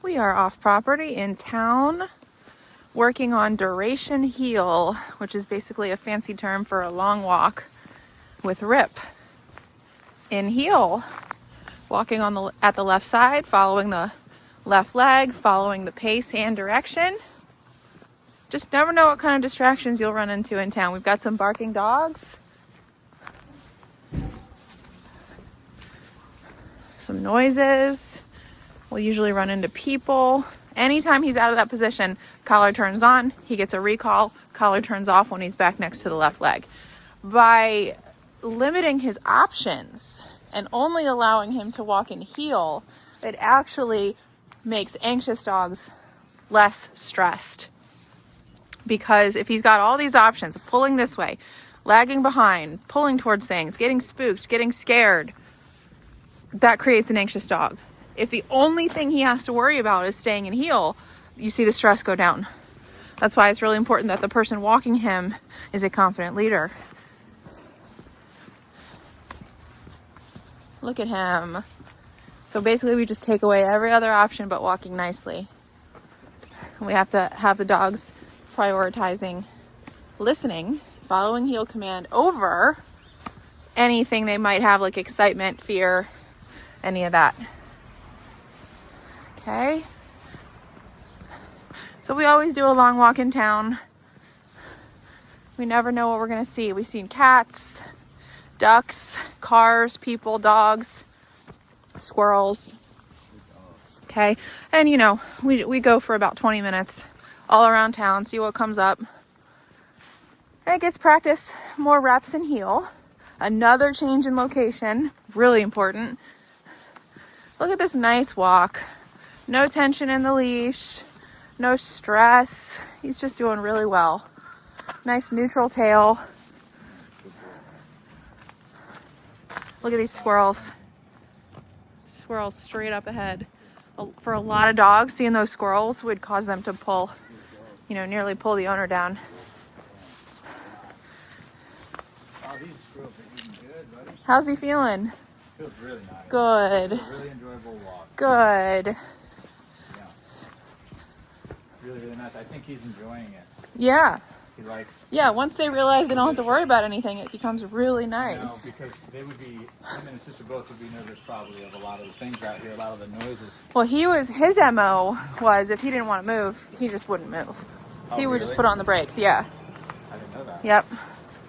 We are off property in town working on duration heel, which is basically a fancy term for a long walk with Rip in heel. Walking on at the left side, following the left leg, following the pace and direction. Just never know what kind of distractions you'll run into in town. We've got some barking dogs, some noises. We'll usually run into people. Anytime he's out of that position, collar turns on, he gets a recall, collar turns off when he's back next to the left leg. By limiting his options and only allowing him to walk in heel, it actually makes anxious dogs less stressed. Because if he's got all these options, pulling this way, lagging behind, pulling towards things, getting spooked, getting scared, that creates an anxious dog. If the only thing he has to worry about is staying in heel, you see the stress go down. That's why it's really important that the person walking him is a confident leader. Look at him. So basically we just take away every other option but walking nicely. We have to have the dogs prioritizing listening, following heel command over anything they might have, like excitement, fear, any of that. Okay. So we always do a long walk in town. We never know what we're going to see. We've seen cats, ducks, cars, people, dogs, squirrels. Okay. And you know, we go for about 20 minutes all around town, see what comes up. And it gets practice, more reps in heel. Another change in location, really important. Look at this nice walk. No tension in the leash, no stress. He's just doing really well. Nice neutral tail. Look at these squirrels. Squirrels straight up ahead. For a lot of dogs, seeing those squirrels would cause them to pull, nearly pull the owner down. Oh, these squirrels are eating good, buddy. How's he feeling? Feels really nice. Good. It's a really enjoyable walk. Good. Yeah. Really, really nice. I think he's enjoying it. Yeah. He likes. Yeah, once they realize they don't have to worry about anything, it becomes really nice. No, because they would be, him and his sister both would be nervous probably of a lot of the things out here, a lot of the noises. Well, his MO was if he didn't want to move, he just wouldn't move. Oh, He would really? just put on the brakes, yeah. I didn't know that. Yep.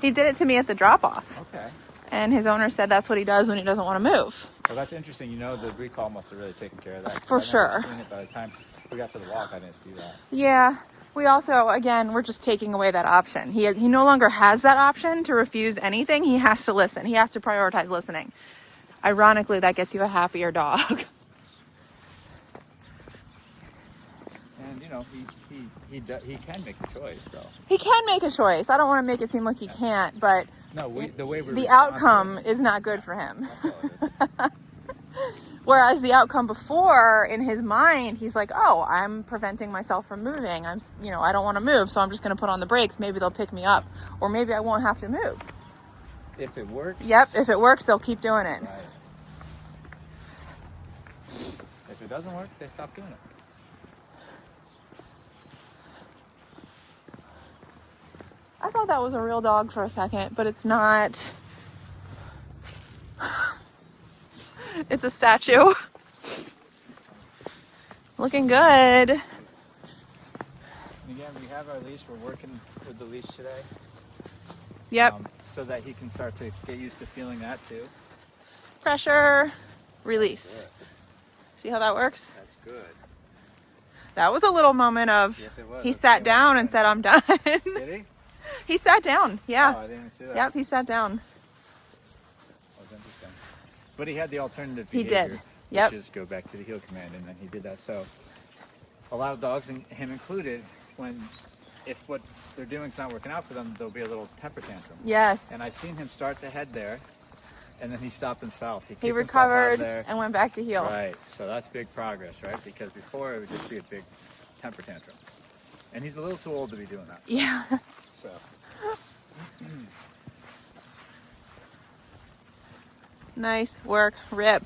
He did it to me at the drop-off. Okay. And his owner said that's what he does when he doesn't want to move. Well, that's interesting. The recall must have really taken care of that. For I never sure. seen it by the time we got to the walk, I didn't see that. Yeah. We also, again, we're just taking away that option. He no longer has that option to refuse anything. He has to listen. He has to prioritize listening. Ironically, that gets you a happier dog. And, he can make a choice, though. He can make a choice. I don't want to make it seem like he can't, but No, the way we're the outcome is not good for him. Whereas the outcome before, in his mind, he's like, oh, I'm preventing myself from moving. I don't want to move, so I'm just going to put on the brakes. Maybe they'll pick me up, or maybe I won't have to move. If it works. Yep, if it works, they'll keep doing it. Right. If it doesn't work, they stop doing it. I thought that was a real dog for a second, but it's not. It's a statue. Looking good. And again, we have our leash. We're working with the leash today. Yep. So that he can start to get used to feeling that too. Pressure, release. See how that works? That's good. That was a little moment of, Yes, it was. he That's sat good. down and said, I'm done. Did he? He sat down, yeah. Oh, I didn't see that. Yep, he sat down. That was interesting. But he had the alternative He behavior. did. Yep. Which is go back to the heel command, and then he did that. So a lot of dogs, and him included, if what they're doing is not working out for them, there'll be a little temper tantrum. Yes. And I seen him start to head there, and then he stopped himself. He He kicked himself out of recovered there. and went back to heel. Right. So that's big progress, right? Because before it would just be a big temper tantrum, and he's a little too old to be doing that. Yeah. So. Nice work, Rip.